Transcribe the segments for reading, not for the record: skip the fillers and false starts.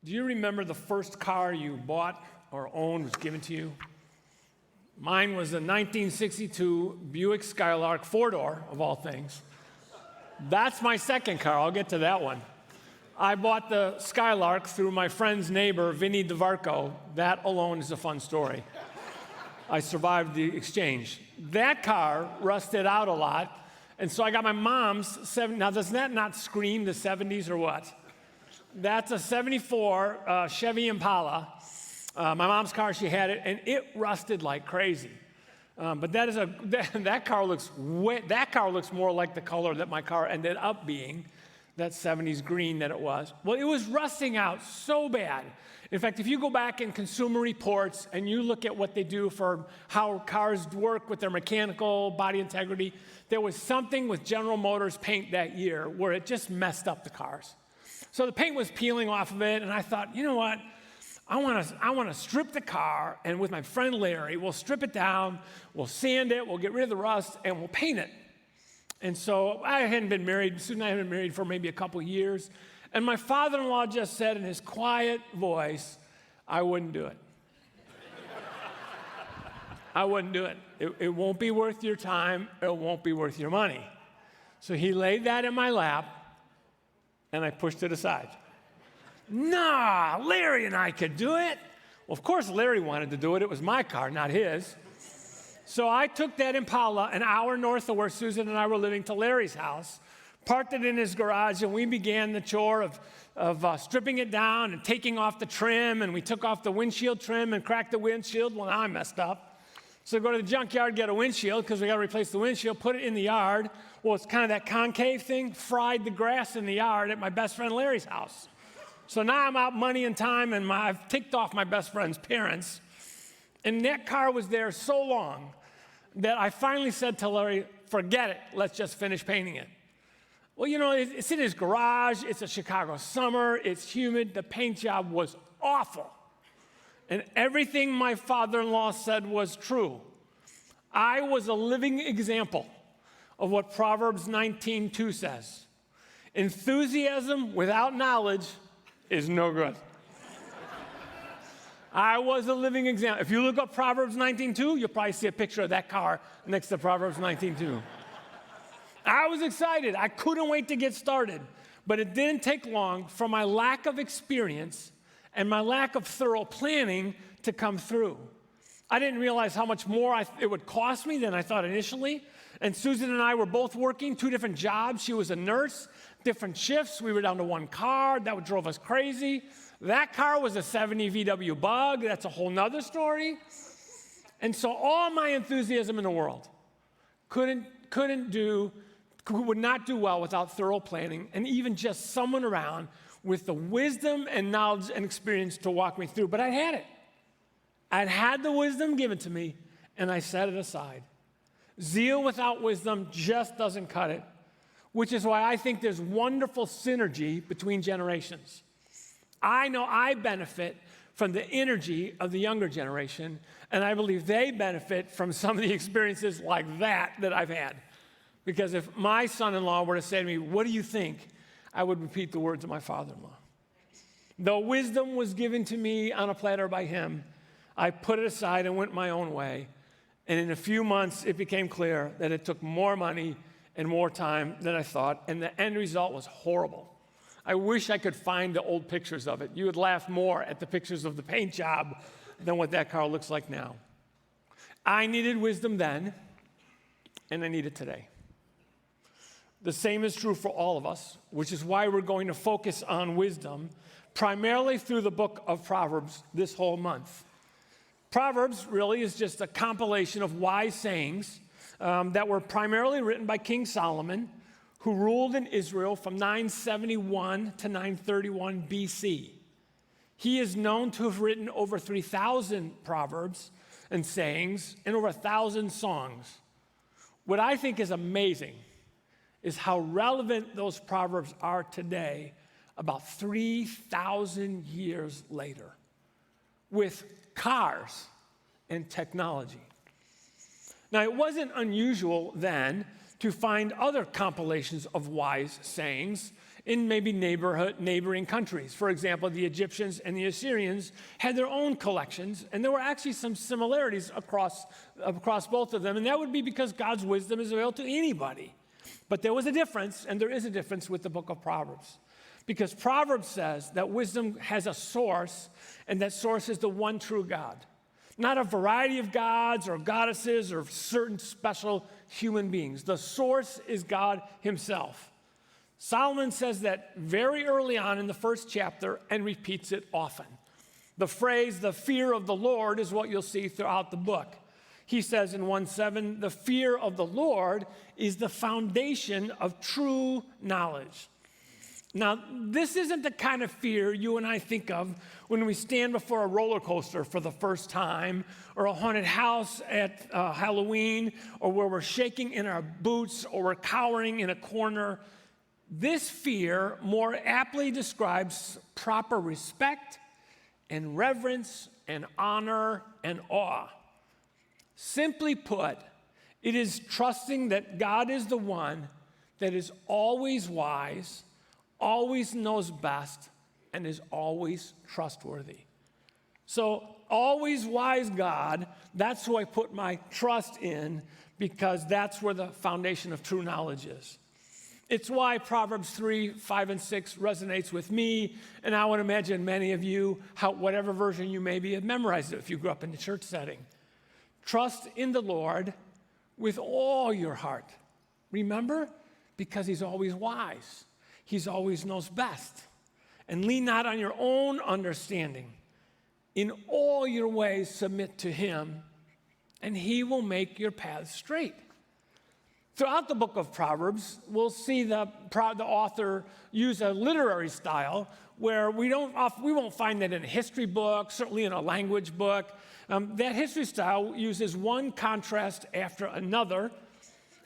Do you remember the first car you bought or owned was given to you? Mine was a 1962 Buick Skylark 4-door, of all things. That's my second car. I'll get to that one. I bought the Skylark through my friend's neighbor, Vinny DeVarco. That alone is a fun story. I survived the exchange. That car rusted out a lot, and so I got my mom's. Now, does that not scream the 70s or what? That's a 74 Chevy Impala. My mom's car, she had it, and it rusted like crazy. But that car looks more like the color that my car ended up being, that 70s green that it was. Well, it was rusting out so bad. In fact, if you go back in Consumer Reports and you look at what they do for how cars work with their mechanical body integrity, there was something with General Motors paint that year where it just messed up the cars. So the paint was peeling off of it, and I thought, you know what? I want to strip the car, and with my friend Larry, we'll strip it down, we'll sand it, we'll get rid of the rust, and we'll paint it. And so I hadn't been married, Susan and I hadn't been married for maybe a couple years, and my father-in-law just said in his quiet voice, I wouldn't do it. I wouldn't do it. It won't be worth your time, it won't be worth your money. So he laid that in my lap, and I pushed it aside. Nah, Larry and I could do it. Well, of course Larry wanted to do it. It was my car, not his. So I took that Impala an hour north of where Susan and I were living to Larry's house, parked it in his garage, and we began the chore of stripping it down and taking off the trim, and we took off the windshield trim and cracked the windshield. Well, now I messed up. So go to the junkyard, get a windshield, because we got to replace the windshield, put it in the yard. Well, it's kind of that concave thing, fried the grass in the yard at my best friend Larry's house. So now I'm out money and time, and I've ticked off my best friend's parents. And that car was there so long that I finally said to Larry, forget it, let's just finish painting it. Well, you know, it's in his garage, it's a Chicago summer, it's humid, the paint job was awful. And everything my father-in-law said was true. I was a living example of what Proverbs 19:2 says. Enthusiasm without knowledge is no good. I was a living example. If you look up Proverbs 19:2, you'll probably see a picture of that car next to Proverbs 19:2. I was excited. I couldn't wait to get started. But it didn't take long for my lack of experience and my lack of thorough planning to come through. I didn't realize how much more it would cost me than I thought initially. And Susan and I were both working 2 different jobs. She was a nurse, different shifts. We were down to 1 car. That drove us crazy. That car was a 70 VW Bug. That's a whole nother story. And so all my enthusiasm in the world would not do well without thorough planning and even just someone around with the wisdom and knowledge and experience to walk me through. But I had it. I'd had the wisdom given to me, and I set it aside. Zeal without wisdom just doesn't cut it, which is why I think there's wonderful synergy between generations. I know I benefit from the energy of the younger generation, and I believe they benefit from some of the experiences like that I've had. Because if my son-in-law were to say to me, what do you think? I would repeat the words of my father-in-law. Though wisdom was given to me on a platter by him, I put it aside and went my own way. And in a few months, it became clear that it took more money and more time than I thought, and the end result was horrible. I wish I could find the old pictures of it. You would laugh more at the pictures of the paint job than what that car looks like now. I needed wisdom then, and I need it today. The same is true for all of us, which is why we're going to focus on wisdom, primarily through the book of Proverbs this whole month. Proverbs really is just a compilation of wise sayings that were primarily written by King Solomon, who ruled in Israel from 971 to 931 BC. He is known to have written over 3,000 proverbs and sayings and over 1,000 songs. What I think is amazing is how relevant those proverbs are today, about 3,000 years later, with cars and technology. Now, it wasn't unusual then to find other compilations of wise sayings in maybe neighboring countries. For example, the Egyptians and the Assyrians had their own collections, and there were actually some similarities across both of them, and that would be because God's wisdom is available to anybody. But there was a difference, and there is a difference with the book of Proverbs, because Proverbs says that wisdom has a source, and that source is the one true God. Not a variety of gods or goddesses or certain special human beings. The source is God himself. Solomon says that very early on in the first chapter and repeats it often. The phrase, the fear of the Lord, is what you'll see throughout the book. He says in 1:7, the fear of the Lord is the foundation of true knowledge. Now, this isn't the kind of fear you and I think of when we stand before a roller coaster for the first time, or a haunted house at Halloween, or where we're shaking in our boots, or we're cowering in a corner. This fear more aptly describes proper respect and reverence and honor and awe. Simply put, it is trusting that God is the one that is always wise, always knows best, and is always trustworthy. So, always wise God, that's who I put my trust in, because that's where the foundation of true knowledge is. It's why Proverbs 3, 5, and 6 resonates with me, and I would imagine many of you, whatever version you maybe have memorized it if you grew up in the church setting. Trust in the Lord with all your heart. Remember? Because he's always wise. He always knows best. And lean not on your own understanding. In all your ways submit to him, and he will make your paths straight. Throughout the book of Proverbs, we'll see the author use a literary style where we won't find that in a history book, certainly in a language book. That history style uses one contrast after another.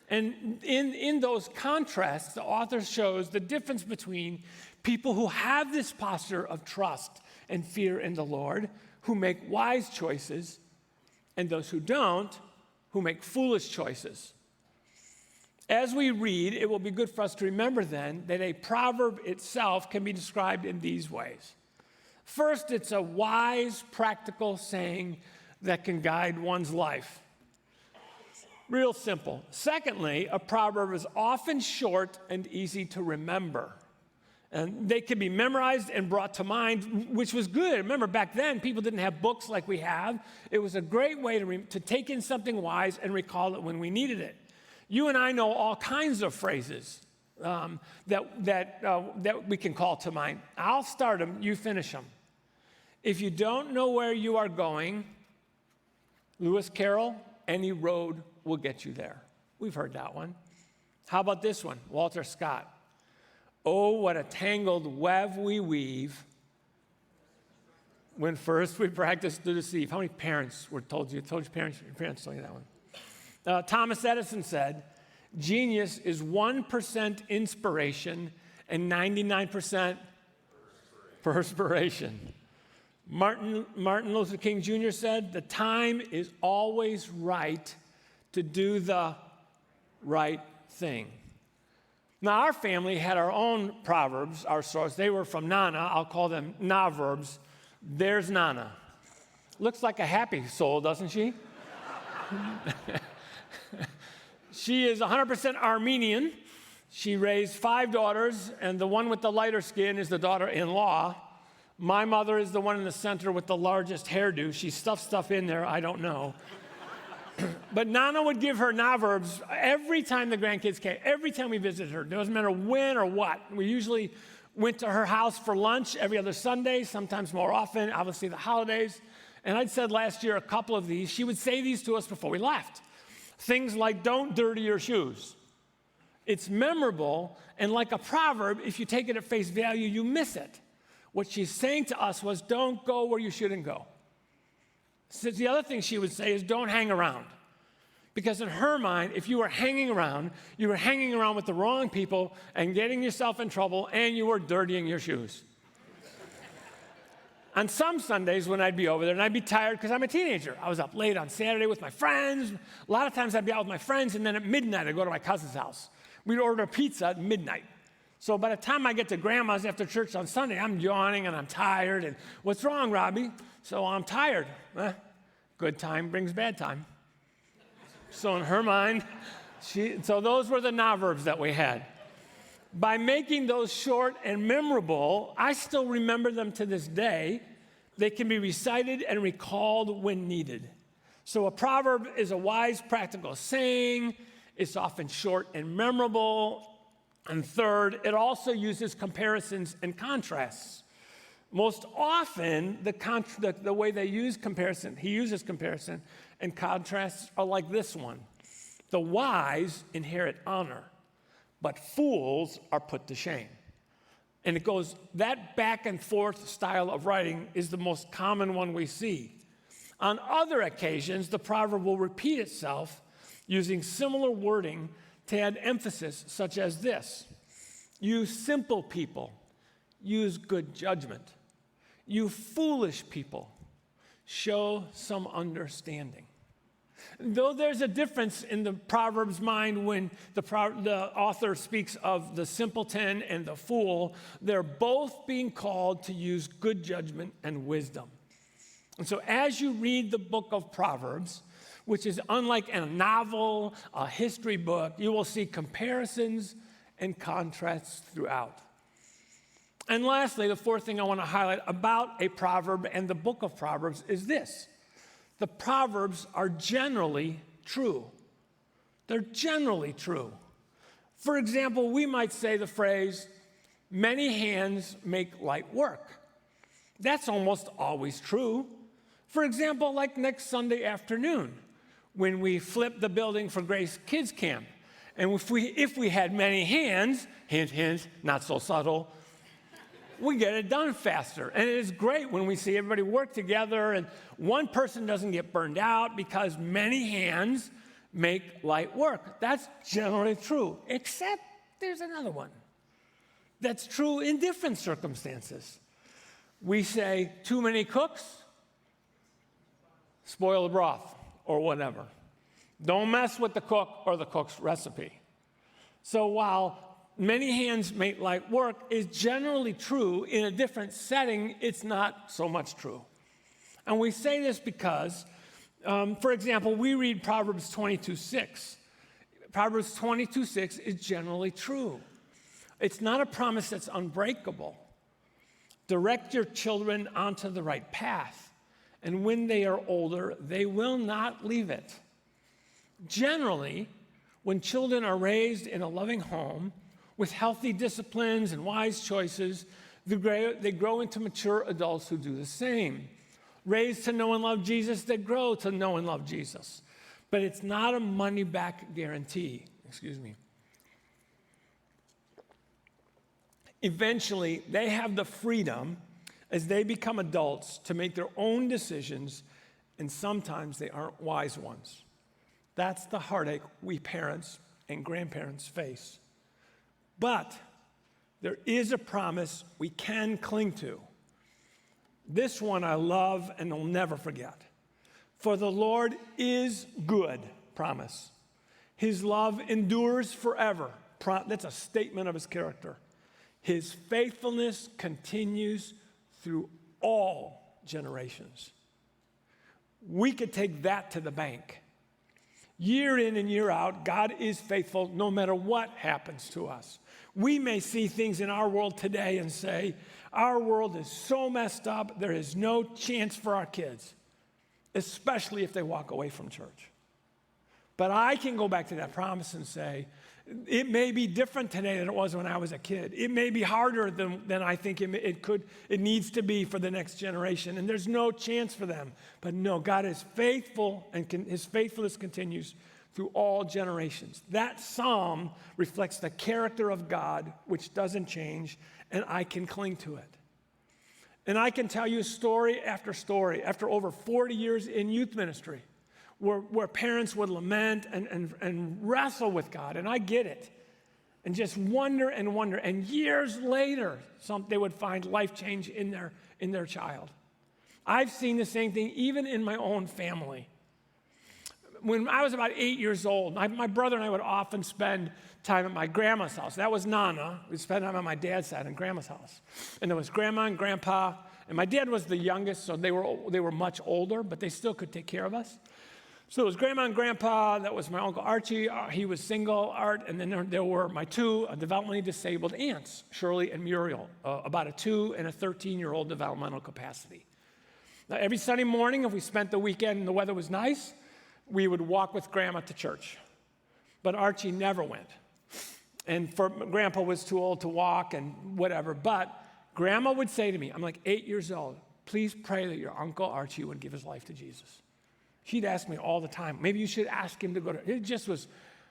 And in those contrasts, the author shows the difference between people who have this posture of trust and fear in the Lord, who make wise choices, and those who don't, who make foolish choices. As we read, it will be good for us to remember then that a proverb itself can be described in these ways. First, it's a wise, practical saying that can guide one's life. Real simple. Secondly, a proverb is often short and easy to remember. And they can be memorized and brought to mind, which was good. Remember, back then, people didn't have books like we have. It was a great way to take in something wise and recall it when we needed it. You and I know all kinds of phrases that we can call to mind. I'll start them, you finish them. If you don't know where you are going, Lewis Carroll, any road will get you there. We've heard that one. How about this one? Walter Scott. Oh, what a tangled web we weave when first we practice to deceive. How many parents told your parents told you that one? Thomas Edison said, genius is 1% inspiration and 99% perspiration. Martin Luther King Jr. said, the time is always right to do the right thing. Now, our family had our own proverbs, our source. They were from Nana. I'll call them Na-verbs. There's Nana. Looks like a happy soul, doesn't she? She is 100% Armenian. She raised 5 daughters, and the one with the lighter skin is the daughter-in-law. My mother is the one in the center with the largest hairdo. She stuffed stuff in there, I don't know. But Nana would give her Na-verbs every time the grandkids came, every time we visited her. It doesn't matter when or what. We usually went to her house for lunch every other Sunday, sometimes more often, obviously the holidays. And I'd said last year a couple of these. She would say these to us before we left. Things like, don't dirty your shoes. It's memorable, and like a proverb, if you take it at face value, you miss it. What she's saying to us was, don't go where you shouldn't go. So the other thing she would say is, don't hang around. Because in her mind, if you were hanging around, you were hanging around with the wrong people and getting yourself in trouble, and you were dirtying your shoes. On some Sundays when I'd be over there, and I'd be tired because I'm a teenager. I was up late on Saturday with my friends. A lot of times I'd be out with my friends, and then at midnight I'd go to my cousin's house. We'd order a pizza at midnight. So by the time I get to grandma's after church on Sunday, I'm yawning and I'm tired. And what's wrong, Robbie? So I'm tired. Good time brings bad time. So in her mind, so those were the na-verbs that we had. By making those short and memorable, I still remember them to this day. They can be recited and recalled when needed. So a proverb is a wise, practical saying. It's often short and memorable. And third, it also uses comparisons and contrasts. Most often, the way they use comparison, he uses comparison and contrasts are like this one. The wise inherit honor, but fools are put to shame. And it goes, that back and forth style of writing is the most common one we see. On other occasions, the proverb will repeat itself using similar wording to add emphasis, such as this. You simple people, use good judgment. You foolish people, show some understanding. Though there's a difference in the Proverbs' mind when the author speaks of the simpleton and the fool, they're both being called to use good judgment and wisdom. And so as you read the book of Proverbs, which is unlike a novel, a history book, you will see comparisons and contrasts throughout. And lastly, the fourth thing I want to highlight about a proverb and the book of Proverbs is this. The Proverbs are generally true. They're generally true. For example, we might say the phrase, many hands make light work. That's almost always true. For example, like next Sunday afternoon, when we flip the building for Grace Kids Camp. And if we had many hands, hint, hint, not so subtle, we get it done faster. And it is great when we see everybody work together and one person doesn't get burned out because many hands make light work. That's generally true, except there's another one that's true in different circumstances. We say too many cooks spoil the broth or whatever. Don't mess with the cook or the cook's recipe. So while many hands make light work is generally true, in a different setting, it's not so much true. And we say this because, for example, we read Proverbs 22:6. Proverbs 22:6 is generally true. It's not a promise that's unbreakable. Direct your children onto the right path, and when they are older, they will not leave it. Generally, when children are raised in a loving home, with healthy disciplines and wise choices, they grow into mature adults who do the same. Raised to know and love Jesus, they grow to know and love Jesus. But it's not a money-back guarantee. Eventually, they have the freedom, as they become adults, to make their own decisions, and sometimes they aren't wise ones. That's the heartache we parents and grandparents face. But there is a promise we can cling to. This one I love and will never forget. For the Lord is good, promise. His love endures forever. That's a statement of his character. His faithfulness continues through all generations. We could take that to the bank. Year in and year out, God is faithful no matter what happens to us. We may see things in our world today and say, our world is so messed up, there is no chance for our kids, especially if they walk away from church. But I can go back to that promise and say, it may be different today than it was when I was a kid. It may be harder than I think it needs to be for the next generation, and there's no chance for them. But no, God is faithful, and his faithfulness continues through all generations. That psalm reflects the character of God, which doesn't change, and I can cling to it. And I can tell you story after over 40 years in youth ministry, where parents would lament and wrestle with God, and I get it, and just wonder, and years later, they would find life change in their child. I've seen the same thing even in my own family. when I was about 8 years old, my brother and I would often spend time at my grandma's house. That was Nana. We'd spend time on my dad's side in grandma's house. And there was grandma and grandpa. And my dad was the youngest, so they were much older, but they still could take care of us. So it was grandma and grandpa. That was my Uncle Archie. He was single, Art. And then there were my two developmentally disabled aunts, Shirley and Muriel, about a 2 and a 13-year-old developmental capacity. Now, every Sunday morning, if we spent the weekend and the weather was nice, we would walk with Grandma to church. But Archie never went. And Grandpa was too old to walk and whatever. But Grandma would say to me, I'm like 8 years old, please pray that your Uncle Archie would give his life to Jesus. She'd ask me all the time, maybe you should ask him to go to, it just was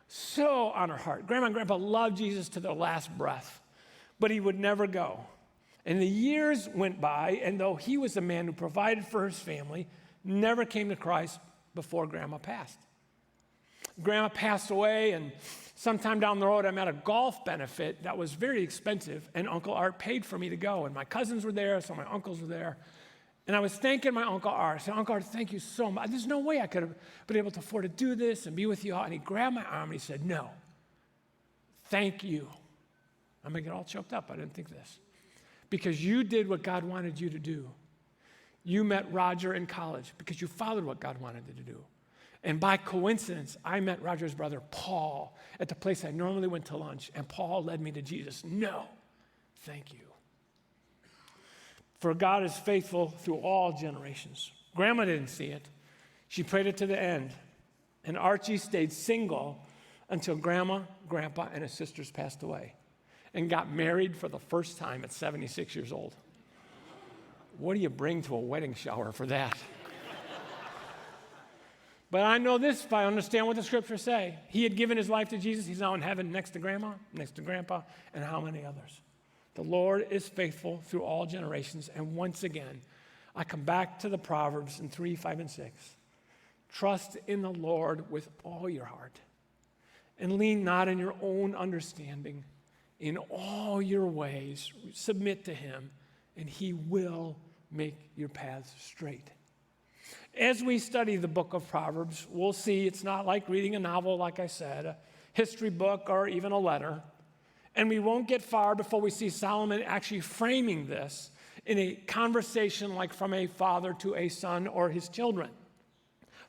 so on her heart. Grandma and Grandpa loved Jesus to their last breath, but he would never go. And the years went by, and though he was a man who provided for his family, never came to Christ before Grandma passed. Grandma passed away, and sometime down the road, I'm at a golf benefit that was very expensive, and Uncle Art paid for me to go, and my cousins were there, so my uncles were there. And I was thanking my Uncle Art. I said, Uncle Art, thank you so much. There's no way I could have been able to afford to do this and be with you all. And he grabbed my arm and he said, no, thank you. I'm going to get all choked up. I didn't think this. Because you did what God wanted you to do. You met Roger in college because you followed what God wanted you to do. And by coincidence, I met Roger's brother, Paul, at the place I normally went to lunch, and Paul led me to Jesus. No, thank you. For God is faithful through all generations. Grandma didn't see it. She prayed it to the end. And Archie stayed single until Grandma, Grandpa, and his sisters passed away and got married for the first time at 76 years old. What do you bring to a wedding shower for that? But I know this, if I understand what the scriptures say. He had given his life to Jesus. He's now in heaven next to Grandma, next to Grandpa, and how many others? The Lord is faithful through all generations. And once again, I come back to the Proverbs in 3, 5, and 6. Trust in the Lord with all your heart and lean not in your own understanding. In all your ways, submit to him, and he will make your paths straight. As we study the book of Proverbs, we'll see it's not like reading a novel, like I said, a history book, or even a letter. And we won't get far before we see Solomon actually framing this in a conversation like from a father to a son or his children.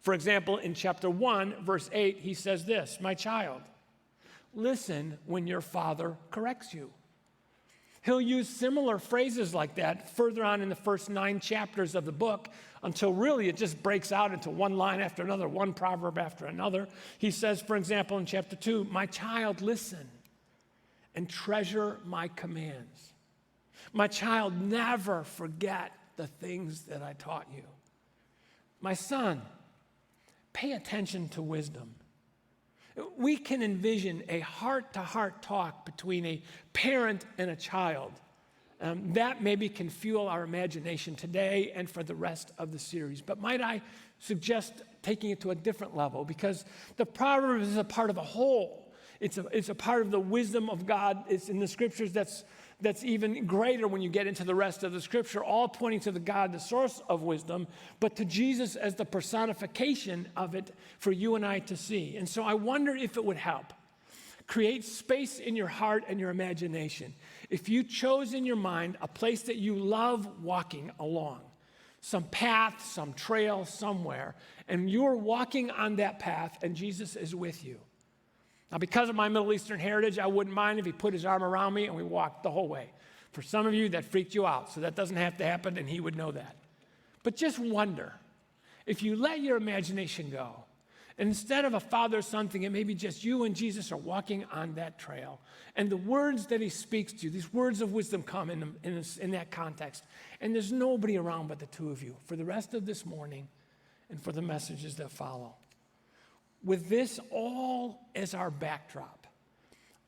For example, in chapter 1, verse 8, he says this, my child, listen when your father corrects you. He'll use similar phrases like that further on in the first 9 chapters of the book until really it just breaks out into one line after another, one proverb after another. He says, for example, in chapter 2, my child, listen and treasure my commands. My child, never forget the things that I taught you. My son, pay attention to wisdom. We can envision a heart-to-heart talk between a parent and a child. That maybe can fuel our imagination today and for the rest of the series. But might I suggest taking it to a different level? Because the Proverbs is a part of a whole. It's a part of the wisdom of God. It's in the scriptures that's even greater when you get into the rest of the scripture, all pointing to the God, the source of wisdom, but to Jesus as the personification of it for you and I to see. And so I wonder if it would help create space in your heart and your imagination. If you chose in your mind a place that you love walking along, some path, some trail somewhere, and you're walking on that path and Jesus is with you. Now, because of my Middle Eastern heritage, I wouldn't mind if he put his arm around me and we walked the whole way. For some of you, that freaked you out, so that doesn't have to happen, and he would know that. But just wonder, if you let your imagination go, and instead of a father-son thing, it may be just you and Jesus are walking on that trail, and the words that he speaks to you, these words of wisdom come in that context, and there's nobody around but the two of you for the rest of this morning and for the messages that follow. With this all as our backdrop,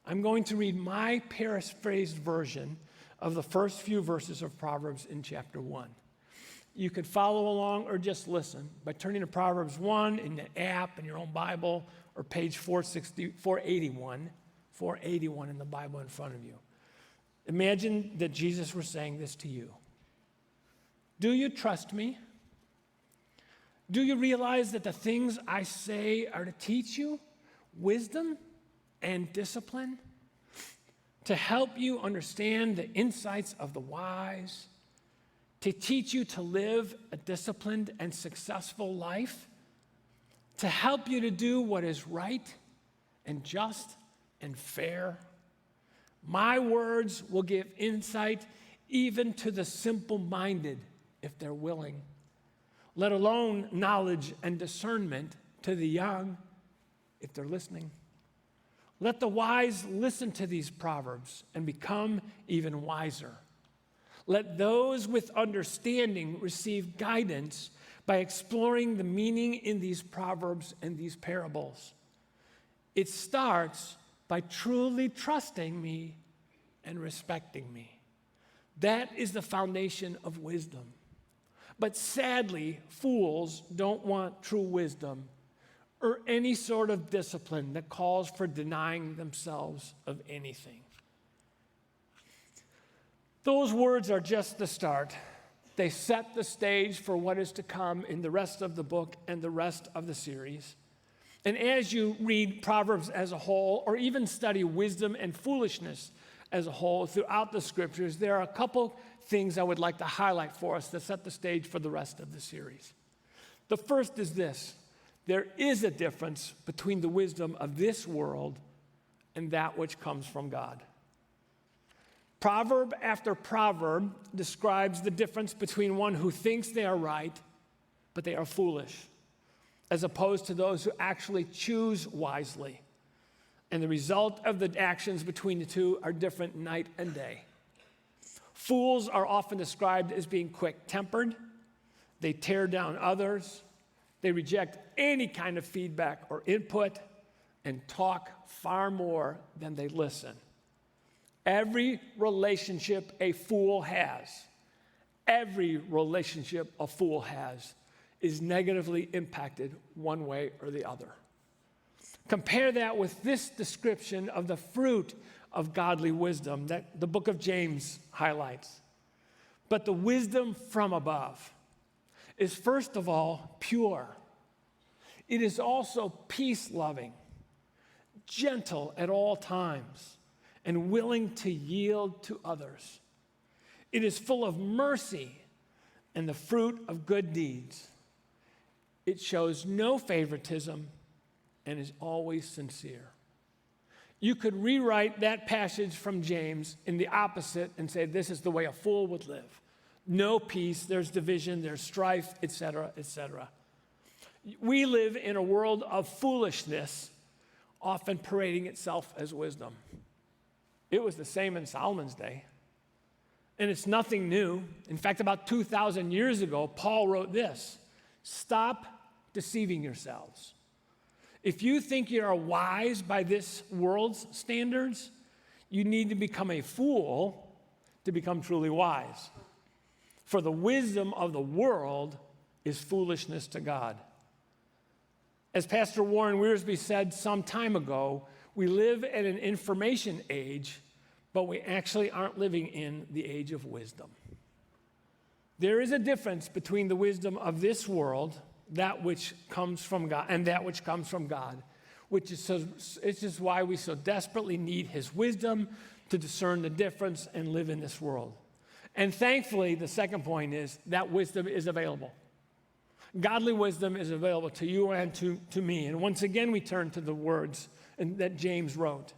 I'm going to read my paraphrased version of the first few verses of Proverbs in chapter 1. You could follow along or just listen by turning to Proverbs 1 in the app in your own Bible or page 481 in the Bible in front of you. Imagine that Jesus were saying this to you. Do you trust me? Do you realize that the things I say are to teach you wisdom and discipline, to help you understand the insights of the wise, to teach you to live a disciplined and successful life, to help you to do what is right and just and fair? My words will give insight even to the simple-minded if they're willing, let alone knowledge and discernment to the young if they're listening. Let the wise listen to these proverbs and become even wiser. Let those with understanding receive guidance by exploring the meaning in these proverbs and these parables. It starts by truly trusting me and respecting me. That is the foundation of wisdom. But sadly, fools don't want true wisdom or any sort of discipline that calls for denying themselves of anything. Those words are just the start. They set the stage for what is to come in the rest of the book and the rest of the series. And as you read Proverbs as a whole, or even study wisdom and foolishness as a whole throughout the scriptures, there are a couple things I would like to highlight for us to set the stage for the rest of the series. The first is this: there is a difference between the wisdom of this world and that which comes from God. Proverb after proverb describes the difference between one who thinks they are right, but they are foolish, as opposed to those who actually choose wisely. And the result of the actions between the two are different night and day. Fools are often described as being quick-tempered. They tear down others. They reject any kind of feedback or input and talk far more than they listen. Every relationship a fool has, is negatively impacted one way or the other. Compare that with this description of the fruit of godly wisdom that the book of James highlights. But the wisdom from above is first of all pure. It is also peace-loving, gentle at all times, and willing to yield to others. It is full of mercy and the fruit of good deeds. It shows no favoritism and is always sincere. You could rewrite that passage from James in the opposite and say this is the way a fool would live. No peace, there's division, there's strife, etc., etc. We live in a world of foolishness, often parading itself as wisdom. It was the same in Solomon's day. And it's nothing new. In fact, about 2,000 years ago, Paul wrote this: "Stop deceiving yourselves. If you think you are wise by this world's standards, you need to become a fool to become truly wise. For the wisdom of the world is foolishness to God." As Pastor Warren Wiersbe said some time ago, we live in an information age, but we actually aren't living in the age of wisdom. There is a difference between the wisdom of this world, that which comes from God, and that which comes from God, which is why we so desperately need his wisdom to discern the difference and live in this world. And thankfully, the second point is that wisdom is available. Godly wisdom is available to you and to me. And once again, we turn to the words that James wrote.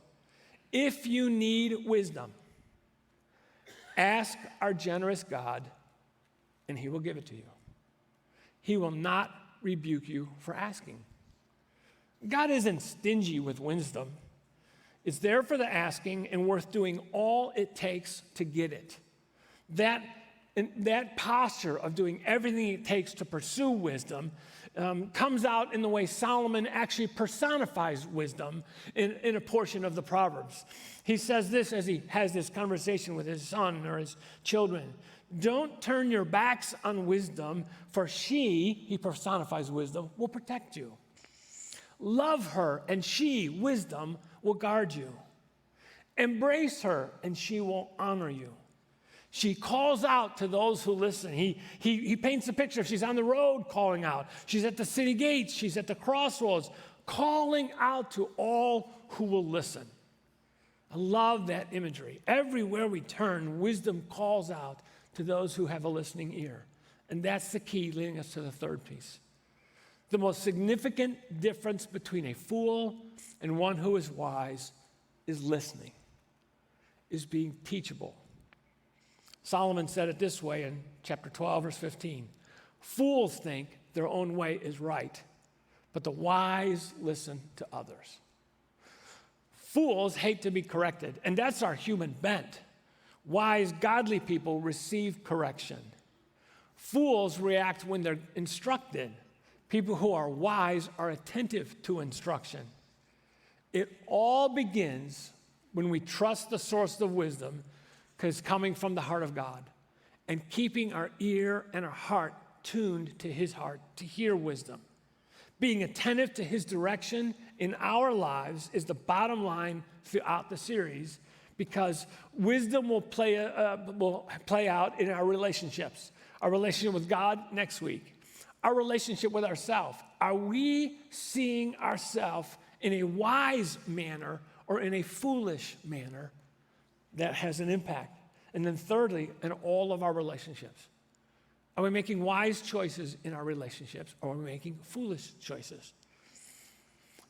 If you need wisdom, ask our generous God, and he will give it to you. He will not rebuke you for asking. God isn't stingy with wisdom. It's there for the asking and worth doing all it takes to get it. That posture of doing everything it takes to pursue wisdom comes out in the way Solomon actually personifies wisdom in a portion of the Proverbs. He says this as he has this conversation with his son or his children: "Don't turn your backs on wisdom, for he personifies wisdom, will protect you. Love her, and she, wisdom, will guard you. Embrace her, and she will honor you. She calls out to those who listen. He paints a picture. She's on the road calling out. She's at the city gates. She's at the crossroads, calling out to all who will listen. I love that imagery. Everywhere we turn, wisdom calls out to those who have a listening ear. And that's the key leading us to the third piece. The most significant difference between a fool and one who is wise is listening, is being teachable. Solomon said it this way in chapter 12, verse 15. Fools think their own way is right, but the wise listen to others. Fools hate to be corrected, and that's our human bent. Wise, godly people receive correction. Fools react when they're instructed. People who are wise are attentive to instruction. It all begins when we trust the source of wisdom, because it's coming from the heart of God, and keeping our ear and our heart tuned to his heart to hear wisdom. Being attentive to his direction in our lives is the bottom line throughout the series, because wisdom will play out in our relationships. Our relationship with God next week. Our relationship with ourselves. Are we seeing ourselves in a wise manner or in a foolish manner? That has an impact. And then thirdly, in all of our relationships. Are we making wise choices in our relationships, or are we making foolish choices?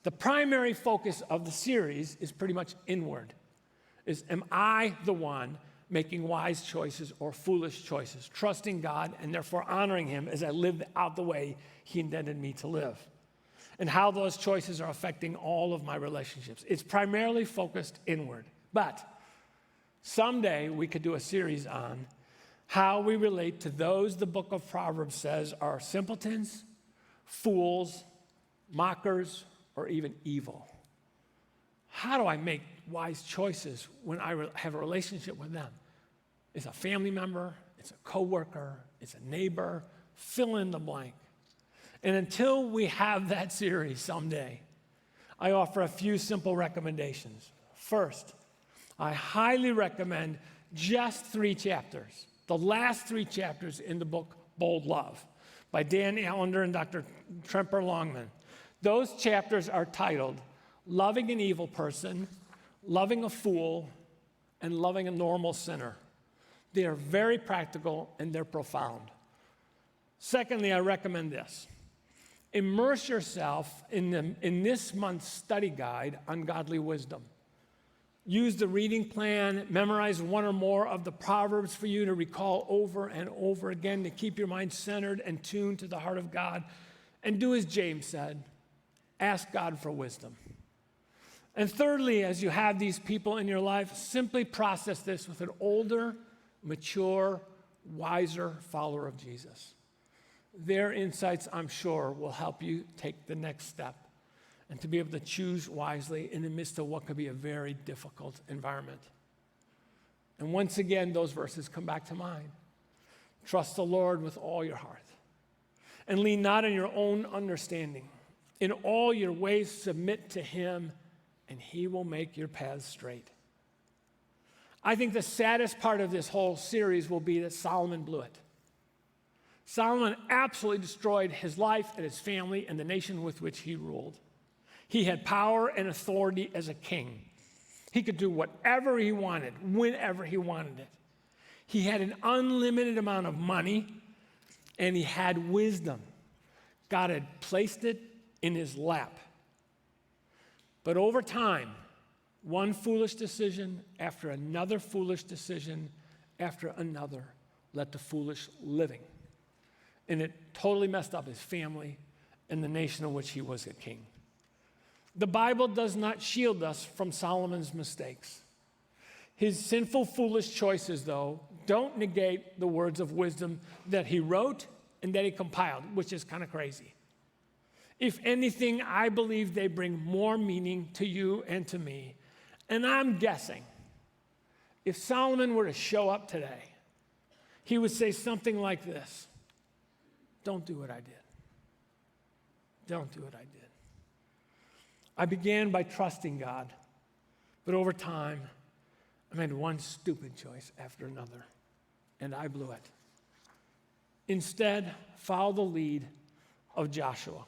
The primary focus of the series is pretty much inward. Am I the one making wise choices or foolish choices, trusting God and therefore honoring him as I live out the way he intended me to live? And how those choices are affecting all of my relationships. It's primarily focused inward. But someday we could do a series on how we relate to those the book of Proverbs says are simpletons, fools, mockers, or even evil. How do I make wise choices when I have a relationship with them? It's a family member, it's a coworker, it's a neighbor, fill in the blank. And until we have that series someday, I offer a few simple recommendations. First, I highly recommend just 3 chapters, the last 3 chapters in the book Bold Love by Dan Allender and Dr. Tremper Longman. Those chapters are titled Loving an Evil Person, Loving a Fool, and Loving a Normal Sinner. They are very practical and they're profound. Secondly, I recommend this. Immerse yourself in this month's study guide on godly wisdom. Use the reading plan, memorize 1 or more of the Proverbs for you to recall over and over again to keep your mind centered and tuned to the heart of God. And do as James said, ask God for wisdom. And thirdly, as you have these people in your life, simply process this with an older, mature, wiser follower of Jesus. Their insights, I'm sure, will help you take the next step and to be able to choose wisely in the midst of what could be a very difficult environment. And once again, those verses come back to mind. Trust the Lord with all your heart, and lean not on your own understanding. In all your ways submit to him, and he will make your paths straight. I think the saddest part of this whole series will be that Solomon blew it. Solomon absolutely destroyed his life and his family and the nation with which he ruled. He had power and authority as a king. He could do whatever he wanted, whenever he wanted it. He had an unlimited amount of money, and he had wisdom. God had placed it in his lap. But over time, one foolish decision after another foolish decision after another led to foolish living. And it totally messed up his family and the nation of which he was a king. The Bible does not shield us from Solomon's mistakes. His sinful, foolish choices, though, don't negate the words of wisdom that he wrote and that he compiled, which is kind of crazy. If anything, I believe they bring more meaning to you and to me. And I'm guessing, if Solomon were to show up today, he would say something like this: don't do what I did. Don't do what I did. I began by trusting God, but over time, I made one stupid choice after another. and I blew it. Instead, follow the lead of Joshua.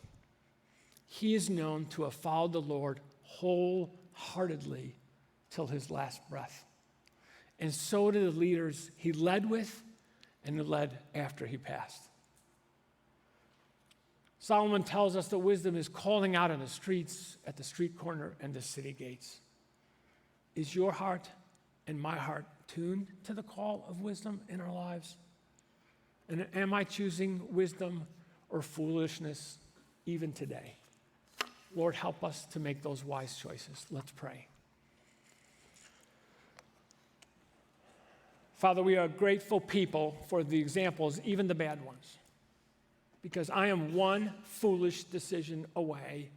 He is known to have followed the Lord wholeheartedly till his last breath. And so did the leaders he led with and who led after he passed. Solomon tells us that wisdom is calling out in the streets, at the street corner, and the city gates. Is your heart and my heart tuned to the call of wisdom in our lives? And am I choosing wisdom or foolishness even today? Lord, help us to make those wise choices. Let's pray. Father, we are grateful people for the examples, even the bad ones, because I am one foolish decision away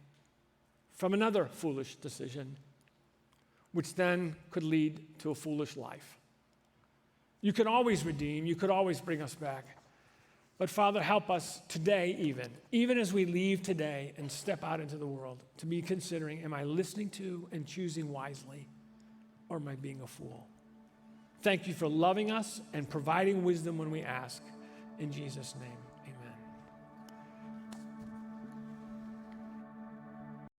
from another foolish decision, which then could lead to a foolish life. You can always redeem, you could always bring us back. But Father, help us today even as we leave today and step out into the world, to be considering, am I listening to and choosing wisely, or am I being a fool? Thank you for loving us and providing wisdom when we ask. In Jesus' name.